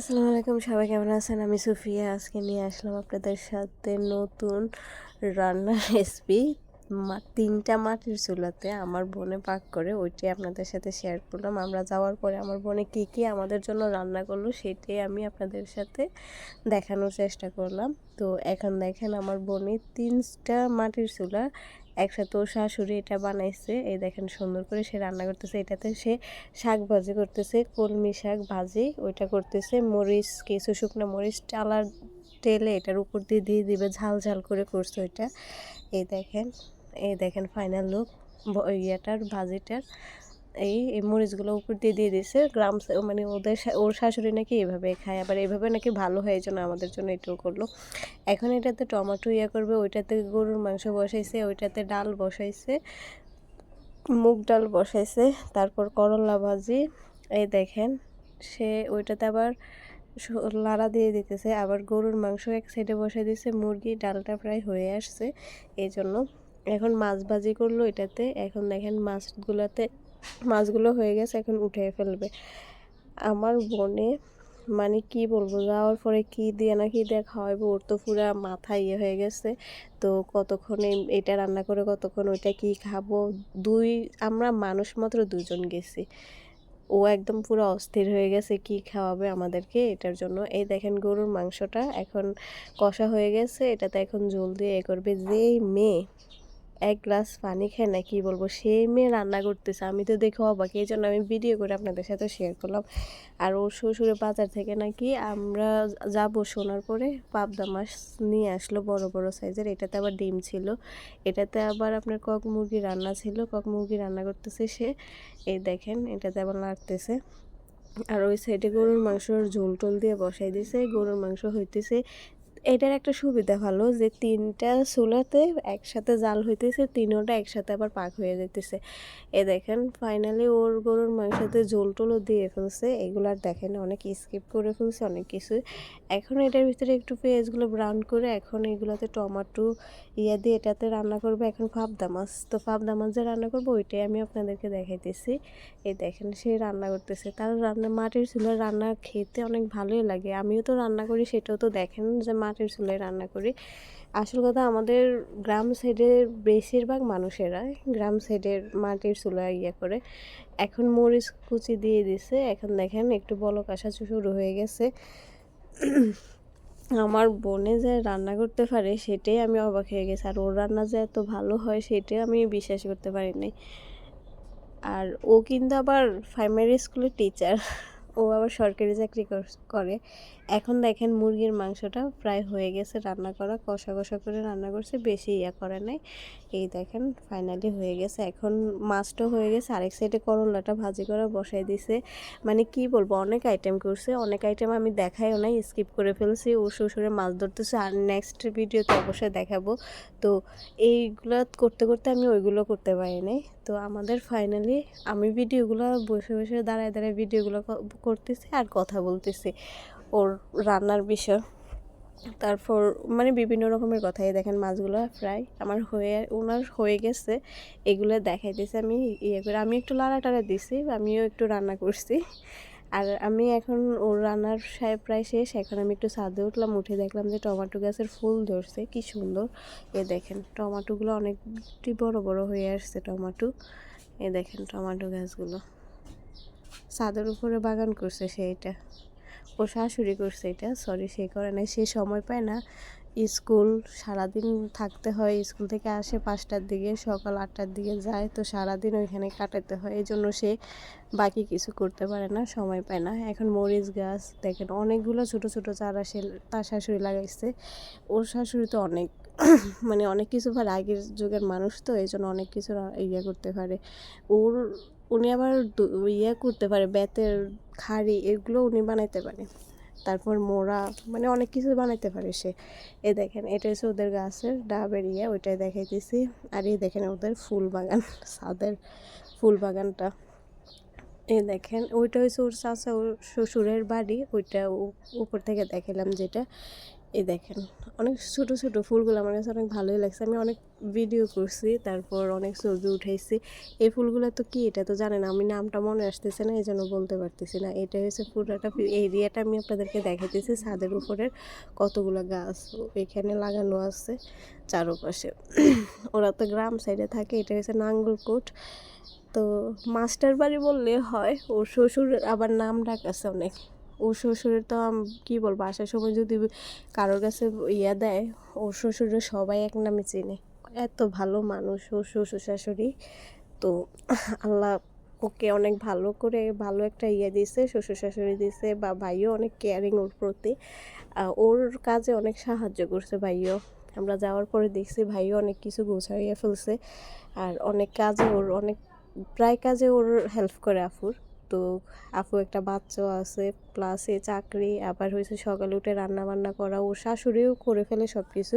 আসসালামু আলাইকুম, সবাই কেমন আছেন? আমি সুফিয়া। আজকে নিয়ে আসলাম আপনাদের সাথে নতুন রান্নার রেসিপি। 3টা মাটির চুলাতে আমার বোনে পাক করে, ওইটাই আপনাদের সাথে শেয়ার করলাম। আমরা যাওয়ার পরে আমার বোনে কী কী আমাদের জন্য রান্না করলো সেটাই আমি আপনাদের সাথে দেখানোর চেষ্টা করলাম। তো এখন দেখেন আমার বোনে 3টা মাটির চুলা একসাথে ওর শাশুড়ি এটা বানাইছে। এই দেখেন সুন্দর করে সে রান্না করতেছে। এটাতে সে শাক ভাজি করতেছে, কলমি শাক ভাজি ওইটা করতেছে। মরিচ, কিছু শুকনো মরিচ টালার টেলে এটার উপর দিয়ে দিয়ে দিবে, ঝাল ঝাল করে করছে ওইটা। এই দেখেন, এই দেখেন ফাইনাল লুক ইয়েটার ভাজিটার। এই মরিচগুলো উপর দিয়ে দিয়ে দিছে। মানে ওর শাশুড়ি নাকি এভাবে খায়, আবার এভাবে নাকি ভালো হয়, এই জন্য আমাদের জন্য এটাও করলো। এখন এটাতে টমেটো করবে, ওইটাতে গরুর মাংস বসাইছে, ওইটাতে ডাল বসাইছে, মুগ ডাল বসাইছে, তারপর করলা ভাজি। এই দেখেন সে ওইটাতে আবার লাড়া দিয়ে দিতেছে, আবার গরুর মাংস এক সাইডে বসাই দিছে, মুরগি ডালটা প্রায় হয়ে আসছে এই জন্য। এখন মাছ ভাজি করলো এটাতে। এখন দেখেন মাছগুলো হয়ে গেছে, এখন উঠে ফেলবে আমার বোনে। মানে কি বলবো, যাওয়ার পরে কি দিয়ে না কি দিয়ে খাওয়াবো, ওর তো পুরা মাথা হয়ে গেছে। তো কতক্ষণে এটা রান্না করে কতক্ষণ ওইটা কি খাবো। আমরা মানুষ মাত্র 2জন গেছি, ও একদম পুরো অস্থির হয়ে গেছে কি খাওয়াবে আমাদেরকে এটার জন্য। এই দেখেন গরুর মাংসটা এখন কষা হয়ে গেছে, এটাতে এখন ঝোল দিয়ে করবে। যেই মেয়ে এক গ্লাস পানি খায় না, কি বলবো, সেই মেয়ে রান্না করতেছে, আমি তো দেখে অবাক। এই জন্য আমি ভিডিও করে আপনাদের সাথে শেয়ার করলাম। আর ওর শ্বশুরের বাজার থেকে নাকি আমরা যাব শোনার পরে পাবদা মাছ নিয়ে আসলো, বড় বড় সাইজের। এটাতে আবার ডিম ছিল, এটাতে আবার আপনার কক মুরগি রান্না ছিল, কক মুরগি রান্না করতেছে সে। এই দেখেন এটাতে আবার লাগতেছে। আর ওই সাইডে গরুর মাংসর ঝোল টোল দিয়ে বসাই দিছে, গরুর মাংস হইতেছে। এটার একটা সুবিধা ভালো যে 3টা চুলাতে একসাথে জাল হইতেছে, তিনোটা একসাথে আবার পাক হয়ে যেতেছে। এ দেখেন ফাইনালি ওর গরুর মাংসতে ঝোল টোলও দিয়ে ফেলছে। এগুলার দেখেন অনেক স্কিপ করে ফেলছে অনেক কিছু। এখন এটার ভিতরে একটু পেঁয়াজগুলো ব্রাউন করে এখন এগুলোতে টমেটো দিয়ে এটাতে রান্না করবো। এখন পাবদা মাছ, তো পাবদা মাছ যে রান্না করবো ওইটাই আমি আপনাদেরকে দেখাইতেছি। এই দেখেন সে রান্না করতেছে, তার মাটির চুলার রান্না খেতে অনেক ভালোই লাগে। আমিও তো রান্না করি, সেটাও তো দেখেন যে মাটির চুলায় রান্না করি। আসল কথা, আমাদের গ্রাম সাইডের বেশিরভাগ মানুষেরা গ্রাম সাইডের মাটির চুলায় করে। এখন মরিচ কুচি দিয়ে দিছে, এখন দেখেন একটু বলক আসা শুরু হয়ে গেছে। আমার বোনে যে রান্না করতে পারে সেটাই আমি অবাক হয়ে গেছি, আর ওর রান্না যে এত ভালো হয় সেটাই আমি বিশ্বাস করতে পারিনি। আর ও কিন্তু আবার প্রাইমারি স্কুলের টিচার, ও আবার সরকারি চাকরি করে। এখন দেখেন মুরগির মাংসটা প্রায় হয়ে গেছে রান্না করা, কষা কষা করে রান্না করছে, বেশি করে নাই। এই দেখেন ফাইনালি হয়ে গেছে। এখন মাছটা হয়ে গেছে, আরেক সাইডে করলাটা ভাজি করে বসাই দিছে। মানে কি বলবো, অনেক আইটেম করছে, অনেক আইটেম আমি দেখাইও নাই, স্কিপ করে ফেলছি। ও শ্বশুরে মাছ ধরতেছে, আর নেক্সট ভিডিওতে অবশ্যই দেখাবো। তো এইগুলো করতে করতে আমি ওইগুলো করতে পারি নাই। তো আমাদের ফাইনালি আমি ভিডিওগুলো বসে বসে দাঁড়ায় দাঁড়ায় ভিডিওগুলো করতেছি আর কথা বলতেছি ওর রান্নার বিষয়। তারপর মানে বিভিন্ন রকমের কথাই দেখেন মাছগুলো ফ্রাই আমার ওনার হয়ে গেছে, এগুলো দেখাইতেছি আমি করে। আমি একটু লাড়া টাড়া দিছি, আমিও একটু রান্না করছি। আর আমি এখন ওর রান্নার প্রায় শেষ। এখন আমি একটু ছাদে উঠলাম, উঠে দেখলাম যে টমেটো গাছের ফুল ধরছে, কি সুন্দর। এ দেখেন টমেটোগুলো অনেকটি বড় বড় হয়ে আসছে টমেটো। এ দেখেন টমেটো গাছগুলো ছাদের উপরে বাগান করছে সেইটা, ও শাশুড়ি করছে এটা, সরি সে করে নাই, সে সময় পায় না। স্কুল সারাদিন থাকতে হয়, স্কুল থেকে আসে 5টার দিকে, সকাল 8টার দিকে যায়, তো সারাদিন ওইখানে কাটাতে হয়, এই জন্য সে বাকি কিছু করতে পারে না, সময় পায় না। এখন মরিচ গাছ দেখেন অনেকগুলো ছোট ছোট চারা সে তার শাশুড়ি লাগাইছে। ওর শাশুড়ি তো অনেক মানে অনেক কিছু পারে, আগের যুগের মানুষ তো এই জন্য অনেক কিছু করতে পারে। ওর উনি আবার করতে পারে, বেতের খাড়ি এগুলো উনি বানাইতে পারে, তারপর মোড়া, মানে অনেক কিছু বানাইতে পারে সে। এ দেখেন এটা হচ্ছে ওদের গাছের ডাবের ওইটাই দেখাইতেছি। আর এই দেখেন ওদের ফুল বাগান, ছাদের ফুল বাগানটা। এই দেখেন ওইটা হচ্ছে ওর চাচা ওর শ্বশুরের বাড়ি, ওইটা উপর থেকে দেখালাম যেটা। এই দেখেন অনেক ছোট ছোট ফুলগুলো আমার কাছে অনেক ভালোই লাগছে। আমি অনেক ভিডিও করছি, তারপর অনেক ছবি উঠাইছি। এই ফুলগুলো তো কি এটা তো জানেন, আমি নামটা মনে আসতেছে না, এই জন্য বলতে পারতেছি না। এটা হচ্ছে পুরোটা এরিয়াটা আমি আপনাদেরকে দেখাইতেছি। ছাদের উপরের কতগুলো গাছ এখানে লাগানো আছে চারপাশে। ওরা তো গ্রাম সাইডে থাকে। এটা হচ্ছে নাঙ্গলকোট। তো মাস্টার বাড়ি বললে হয়। ওর শ্বশুর আবার নাম ডাক আছে অনেক। ওর শ্বশুরের তো কী বলবো, আসার সময় যদি কারোর কাছে ইয়া দেয়, ওর শ্বশুরের সবাই এক নামে চেনে। এত ভালো মানুষ ওর শ্বশুর শাশুড়ি। তো আল্লাহ ওকে অনেক ভালো করে ভালো একটা ইয়ে দিছে, শ্বশুর শাশুড়ি দিছে, বা ভাইও অনেক কেয়ারিং ওর প্রতি। ওর কাজে অনেক সাহায্য করছে ভাইও। আমরা যাওয়ার পরে দেখছি ভাইও অনেক কিছু গোছাইয়ে ফেলছে। আর অনেক কাজে ওর অনেক প্রায় কাজে ওর হেল্প করে আফুর। তো আপু একটা বাচ্চাও আছে, প্লাস এ চাকরি, আবার হয়েছে সকালে উঠে রান্না বান্না করা। ওর শাশুড়িও করে ফেলে সব কিছু।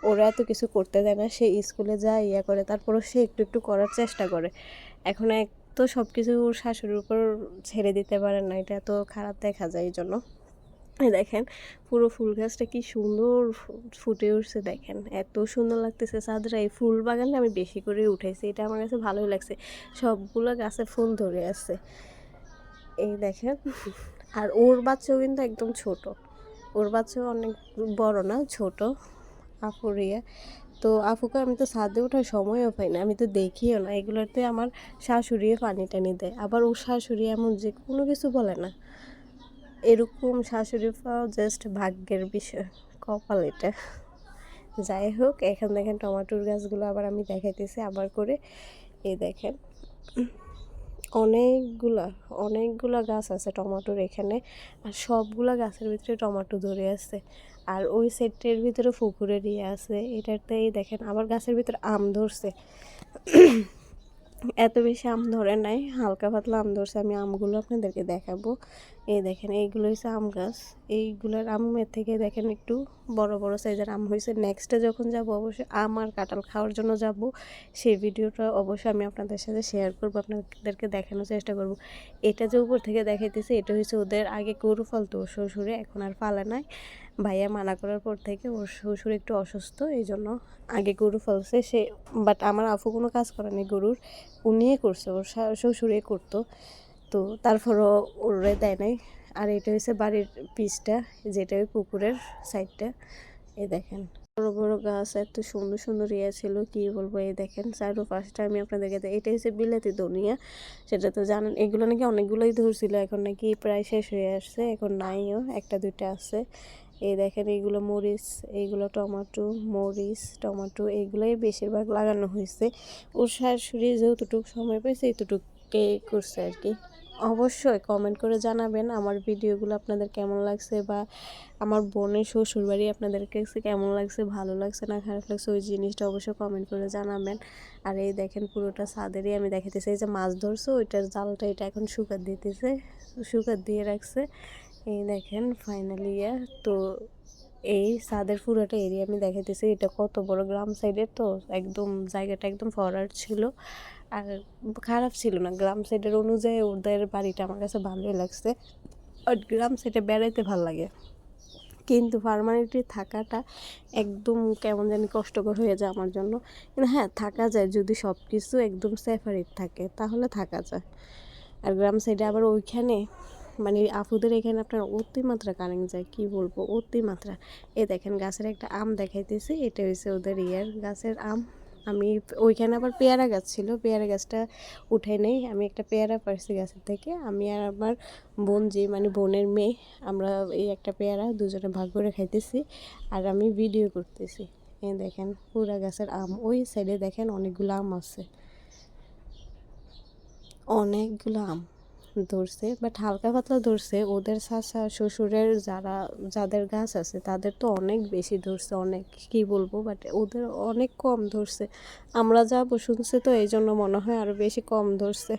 ওরা এত কিছু করতে দেয় না, সে স্কুলে যায় ইয়া করে, তারপরও সে একটু একটু করার চেষ্টা করে। এখন এক তো সব কিছু ওর শাশুড়ির উপর ছেড়ে দিতে পারে না, এটা তো খারাপ দেখা যায়। এই জন্য দেখেন পুরো ফুল গাছটা কি সুন্দর ফুটে উঠছে, দেখেন এত সুন্দর লাগতেছে চাঁদরা। এই ফুল বাগানটা আমি বেশি করে উঠাইছি, এটা আমার কাছে ভালোই লাগছে। সবগুলো গাছে ফুল ধরে আছে, এই দেখেন। আর ওর বাচ্চাও কিন্তু একদম ছোট, ওর বাচ্চাও অনেক বড় না, ছোট আপুর ইয়ে। তো আপুকে আমি তো ছাদে ওঠার সময়ও পাই না, আমি তো দেখিও না। এগুলোতে আমার শাশুড়ি পানি টানি দেয়, আবার ওর শাশুড়ি এমন যে কোনো কিছু বলে না। এরকম শাশুড়ি পাওয়া জাস্ট ভাগ্যের বিষয়, কপাল এটা। যাই হোক, এখান দেখেন টমেটোর গাছগুলো আবার আমি দেখাইতেছি আবার করে। এই দেখেন অনেকগুলা অনেকগুলা গাছ আছে টমেটোর এখানে। আর সবগুলা গাছের ভিতরে টমেটো ধরে আছে। আর ওই সেটের ভিতরে পুকুরের ইয়ে আছে এটাতেই দেখেন আবার গাছের ভিতরে আম ধরছে। এত বেশি আম ধরে নাই, হালকা পাতলা আম ধরছে। আমি আমগুলো আপনাদেরকে দেখাবো। এই দেখেন এইগুলো হচ্ছে আম গাছ। এইগুলোর আমের থেকে দেখেন একটু বড় বড় সাইজের আম হয়েছে। নেক্সটে যখন যাব অবশ্যই আম আর কাঁঠাল খাওয়ার জন্য যাব, সেই ভিডিওটা অবশ্যই আমি আপনাদের সাথে শেয়ার করব, আপনাদেরকে দেখানোর চেষ্টা করব। এটা যে উপর থেকে দেখাইতেছে এটা হচ্ছে ওদের আগে গরু ফালতো ওর শ্বশুরে, এখন আর ফালে নাই। ভাইয়া মানা করার পর থেকে ওর শ্বশুর একটু অসুস্থ, এই জন্য আগে গরু ফেলছে সে। বাট আমার আফু কোনো কাজ করেনি গরুর, উনিই করছে, ওর শ্বশুরে করতো। তো তারপরও ওরে দেয় নাই। আর এটা হচ্ছে বাড়ির পিচটা, যেটা ওই পুকুরের সাইডটা। এই দেখেন বড় বড় গাছ, এত সুন্দর সুন্দর ইয়ে ছিল কি বলবো। এই দেখেন চারপাশটা আমি আপনাদেরকে এটা হচ্ছে বিলাতি ধনিয়া, সেটা তো জানেন। এগুলো নাকি অনেকগুলোই ধরছিল, এখন নাকি প্রায় শেষ হয়ে আসছে, এখন নাইও, একটা দুইটা আছে। এই দেখেন এইগুলো মরিচ, এইগুলো টমেটো, মরিচ টমেটো এইগুলোই বেশিরভাগ লাগানো হয়েছে। ওর শাশুড়ি যতটুকু সময় পেয়েছে এতটুকুকে করছে আর কি। অবশ্যই কমেন্ট করে জানাবেন আমার ভিডিওগুলো আপনাদের কেমন লাগছে, বা আমার বোনের শ্বশুরবাড়ি আপনাদের কাছে কেমন লাগছে, ভালো লাগছে না খারাপ লাগছে, ওই জিনিসটা অবশ্যই কমেন্ট করে জানাবেন। আর এই দেখেন পুরোটা ছাদেরই আমি দেখাতেছি। এই যে মাছ ধরছে ওইটার জালটা এটা এখন শুকাত দিতেছে, শুকাত দিয়ে রাখছে। এই দেখেন ফাইনালি তো এই ছাদের পুরোটা এরিয়া আমি দেখাইতেছি। এটা কত বড় গ্রাম সাইডের, তো একদম জায়গাটা একদম ফরওয়ার্ড ছিল, আর খারাপ ছিল না। গ্রাম সাইডের অনুযায়ী ওদের বাড়িটা আমার কাছে ভালোই লাগছে। আর গ্রাম সাইডে বেড়াইতে ভালো লাগে, কিন্তু পার্মানেন্টলি থাকাটা একদম কেমন জানি কষ্টকর হয়ে যায় আমার জন্য। কিন্তু হ্যাঁ, থাকা যায় যদি সব কিছু একদম সেপারেট থাকে, তাহলে থাকা যায়। আর গ্রাম সাইডে আবার ওইখানে মানে আপুদের এখানে আপনার অতিমাত্রা কারেন্ট যায়, কি বলবো অতিমাত্রা। এ দেখেন গাছের একটা আম দেখাইতেছি, এটা হচ্ছে ওদের ইয়ার গাছের আম। আমি ওইখানে আবার পেয়ারা গাছ ছিল, পেয়ারা গাছটা উঠাই নেই। আমি একটা পেয়ারা পারছি গাছের থেকে, আমি আর আমার বোন, যে মানে বোনের মেয়ে, আমরা এই একটা পেয়ারা দুজনে ভাগ করে খাইতেছি, আর আমি ভিডিও করতেছি। এই দেখেন পুরা গাছের আম, ওই সাইডে দেখেন অনেকগুলো আম আছে, অনেকগুলো আম ধরছে, বাট হালকা পাতলা ধরছে। ওদের চাচা শ্বশুরের যাদের গাছ আছে তাদের তো অনেক বেশি ধরছে, অনেক কি বলবো, বাট ওদের অনেক কম ধরছে। আমরা যাবো শুনছি তো, এই জন্য মনে হয় আরও বেশি কম ধরছে।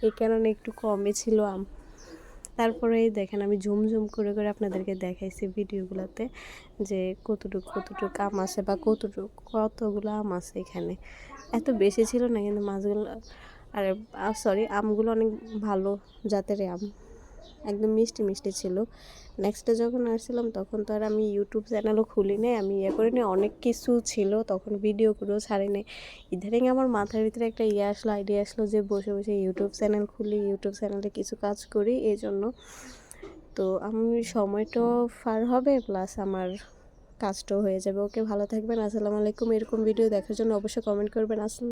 এই কারণে একটু কমই ছিল আম। তারপরে এই দেখেন আমি ঝুম ঝুম করে করে আপনাদেরকে দেখাইছি ভিডিওগুলোতে যে কতটুকু আম আছে, বা কতগুলো আম আছে এখানে। এত বেশি ছিল না, কিন্তু মাছগুলো আর সরি, আমগুলো অনেক ভালো জাতের আম, একদম মিষ্টি মিষ্টি ছিল। নেক্সটে যখন আসছিলাম তখন তো আর আমি ইউটিউব চ্যানেলও খুলি নাই, আমি করিনি, অনেক কিছু ছিল তখন, ভিডিও করেও ছাড়ি নাই। ইদানিং আমার মাথার ভিতরে একটা আসলো, আইডিয়া আসলো যে বসে বসে ইউটিউব চ্যানেল খুলি, ইউটিউব চ্যানেলে কিছু কাজ করি এই জন্য। তো আমি সময়টাও পার হবে, প্লাস আমার কাজটাও হয়ে যাবে। ওকে, ভালো থাকবেন, আসসালামু আলাইকুম। এরকম ভিডিও দেখার জন্য অবশ্যই কমেন্ট করবেন। আসসালাম।